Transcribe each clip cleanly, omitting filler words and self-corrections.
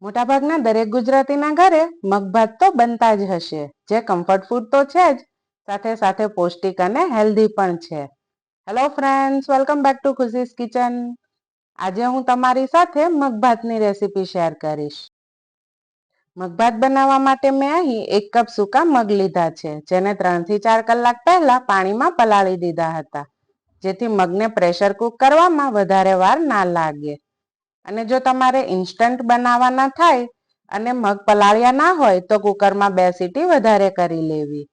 મોટાભાગના દરેક ગુજરાતીના ઘરે મગભાત તો બનતા જ હશે, જે કમ્ફર્ટ ફૂડ તો છે જ, સાથે સાથે પૌષ્ટિક અને હેલ્ધી પણ છે. Hello friends, welcome back to Khushi's kitchen. આજે હું તમારી સાથે મગભાતની રેસીપી શેર કરીશ. મગભાત બનાવવા માટે મેં અહીં 1 કપ સૂકા મગ લીધા છે, જેને 3 થી 4 કલાક પહેલા પાણીમાં પલાળી દીધા હતા, જેથી મગને પ્રેશર કુક કરવામાં વધારે વાર ના લાગે. અને જો તમારે ઇન્સ્ટન્ટ બનાવવાના થાય અને મગ પલાળ્યા ના હોય તો કુકરમાં 2 સીટી વધારે કરી લેવી.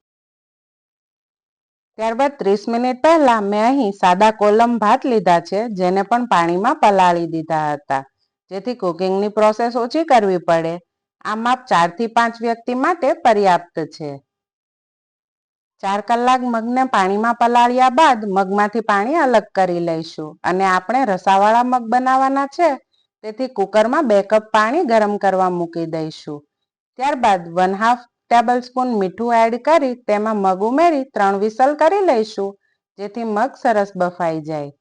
ત્યારબાદ 30 મિનિટ પહેલા મેં અહીં સાદા કોલમ ભાત લીધા છે, જેને પણ પાણીમાં પલાળી દીધા હતા, જેથી કુકિંગની પ્રોસેસ ઓછી કરવી પડે. આ માપ 4 થી 5 વ્યક્તિ માટે પર્યાપ્ત છે. 4 કલાક મગને પાણીમાં પલાળ્યા બાદ મગમાંથી પાણી અલગ કરી લઈશું. અને આપણે રસાવાળા મગ બનાવવાના છે, તેથી કુકરમાં 2 કપ પાણી ગરમ કરવા મૂકી દઈશું. ત્યારબાદ 1/2 ટેબલ સ્પૂન મીઠું એડ કરી તેમાં મગ ઉમેરી 3 વિસલ કરી લઈશું, જેથી મગ સરસ બફાઈ જાય.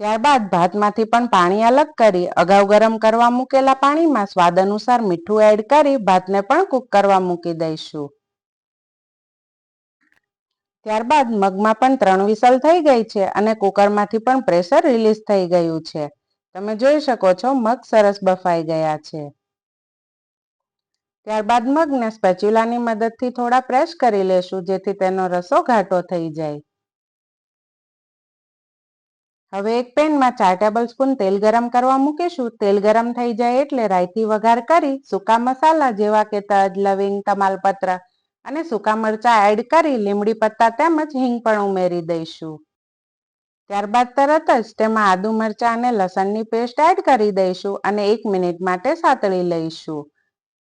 ત્યારબાદ ભાતમાંથી પણ પાણી અલગ કરી અગાઉ ગરમ કરવા મૂકેલા પાણીમાં સ્વાદ અનુસાર મીઠું એડ કરી ભાતને પણ કૂક કરવા મૂકી દઈશું. ત્યારબાદ મગમાં પણ 3 વિસલ થઈ ગઈ છે અને કુકરમાંથી પણ પ્રેશર રિલીઝ થઈ ગયું છે. તમે જોઈ શકો છો, મગ સરસ બફાઈ ગયા છે. ત્યારબાદ મગને સ્પેચ્યુલાની મદદથી થોડા પ્રેસ કરી લેશું, જેથી તેનો રસો ઘાટો થઈ જાય. હવે એક પેનમાં 4 ટેબલ સ્પૂન તેલ ગરમ કરવા મૂકીશું. તેલ ગરમ થઈ જાય એટલે રાઈથી વઘાર કરી સૂકા મસાલા જેવા કે તજ, લવિંગ, તમાલપત્ર અને સૂકા મરચાં એડ કરી લીમડી પત્તા તેમજ હિંગ પણ ઉમેરી દઈશું. ત્યારબાદ તરત જ તેમાં આદુ, મરચાં અને લસણની પેસ્ટ એડ કરી દઈશું અને 1 મિનિટ માટે સાતળી લઈશું.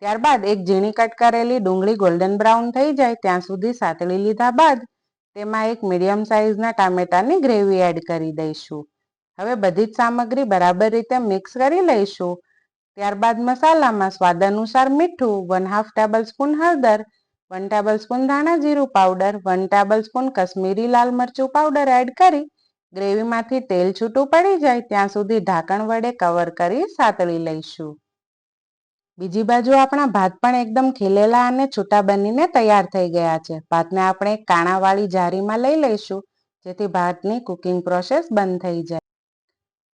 ત્યારબાદ એક ઝીણી કટ કરેલી ડુંગળી ગોલ્ડન બ્રાઉન થઈ જાય ત્યાં સુધી સાતળી લીધા બાદ તેમાં એક મીડિયમ સાઇઝના ટામેટાની ગ્રેવી એડ કરી દઈશું. હવે બધી જ સામગ્રી બરાબર રીતે મિક્સ કરી લઈશું. ત્યારબાદ મસાલામાં સ્વાદ અનુસાર મીઠું, 1/2 ટેબલ સ્પૂન હળદર, 1 ટેબલ સ્પૂન ધાણા જીરું પાવડર, 1 ટેબલ સ્પૂન કશ્મીરી લાલ મરચું પાવડર એડ કરી ગ્રેવીમાંથી તેલ છૂટું પડી જાય ત્યાં સુધી ઢાંકણ વડે કવર કરી સાતળી લઈશું. બીજી બાજુ આપણા ભાત પણ એકદમ ખીલેલા અને છૂટા બનીને તૈયાર થઈ ગયા છે. ભાતને આપણે એક કાણાવાળી જારીમાં લઈ લઈશું, જેથી ભાતની કુકિંગ પ્રોસેસ બંધ થઈ જાય.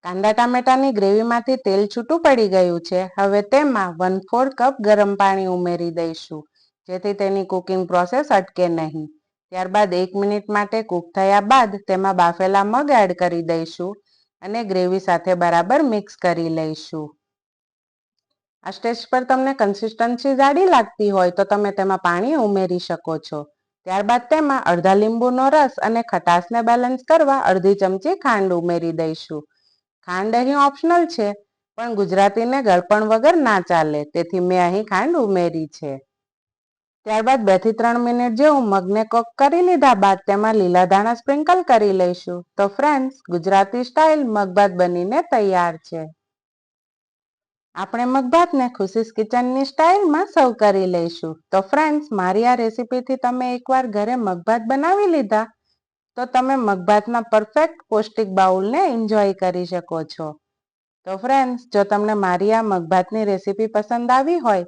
કાંદા ટામેટાની ગ્રેવીમાંથી તેલ છૂટું પડી ગયું છે. હવે તેમાં 1/4 કપ ગરમ પાણી ઉમેરી દઈશું, જેથી તેની કુકિંગ પ્રોસેસ અટકે નહીં. ત્યારબાદ 1 મિનિટ માટે કૂક થયા બાદ તેમાં બાફેલા મગ એડ કરી દઈશું અને ગ્રેવી સાથે બરાબર મિક્સ કરી લઈશું. આ સ્ટેજ પર તમને કન્સિસ્ટન્સી જાડી લાગતી હોય તો તમે તેમાં પાણી ઉમેરી શકો છો. ત્યારબાદ તેમાં અડધા લીંબુનો રસ અને ખટાશને બેલેન્સ કરવા અડધી ચમચી ખાંડ ઉમેરી દઈશું. ખાંડ અહીં ઓપ્શનલ છે, પણ ગુજરાતીને ગળપણ વગર ના ચાલે, તેથી મેં અહીં ખાંડ ઉમેરી છે. ત્યારબાદ 2 થી 3 મિનિટ જેવું મગને કૂક કરી લીધા બાદ તેમાં લીલા ધાણા સ્પ્રિંકલ કરી લઈશું. તો ફ્રેન્ડ્સ, ગુજરાતી સ્ટાઇલ મગભાત બનીને તૈયાર છે. આપણે મગભાતને ખુશીઝ કિચનની સ્ટાઇલમાં સર્વ કરી લઈશું. તો ફ્રેન્ડ્સ, મારી આ રેસીપીથી તમે એકવાર ઘરે મગભાત બનાવી લીધા તો તમે મગભાતના પરફેક્ટ પૌષ્ટિક બાઉલને એન્જોય કરી શકો છો. તો ફ્રેન્ડ્સ, જો તમને મારી આ મગભાતની રેસીપી પસંદ આવી હોય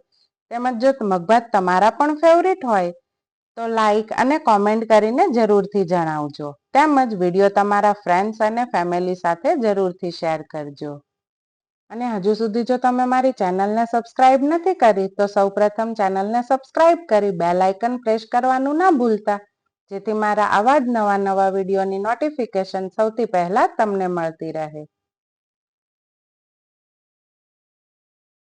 તેમજ જો મગભાત તમારા પણ ફેવરિટ હોય તો લાઈક અને કોમેન્ટ કરીને જરૂરથી જણાવજો. તેમજ વિડીયો તમારા ફ્રેન્ડ્સ અને ફેમિલી સાથે જરૂરથી શેર કરજો. અને હજુ સુધી જો તમે મારી ચેનલને સબસ્ક્રાઇબ નથી કરી તો સૌપ્રથમ ચેનલને સબસ્ક્રાઇબ કરી બેલ આઇકન પ્રેસ કરવાનું ના ભૂલતા, જેથી મારા આવા જ નવા વિડીયોની નોટિફિકેશન સૌથી પહેલા તમને મળતી રહે.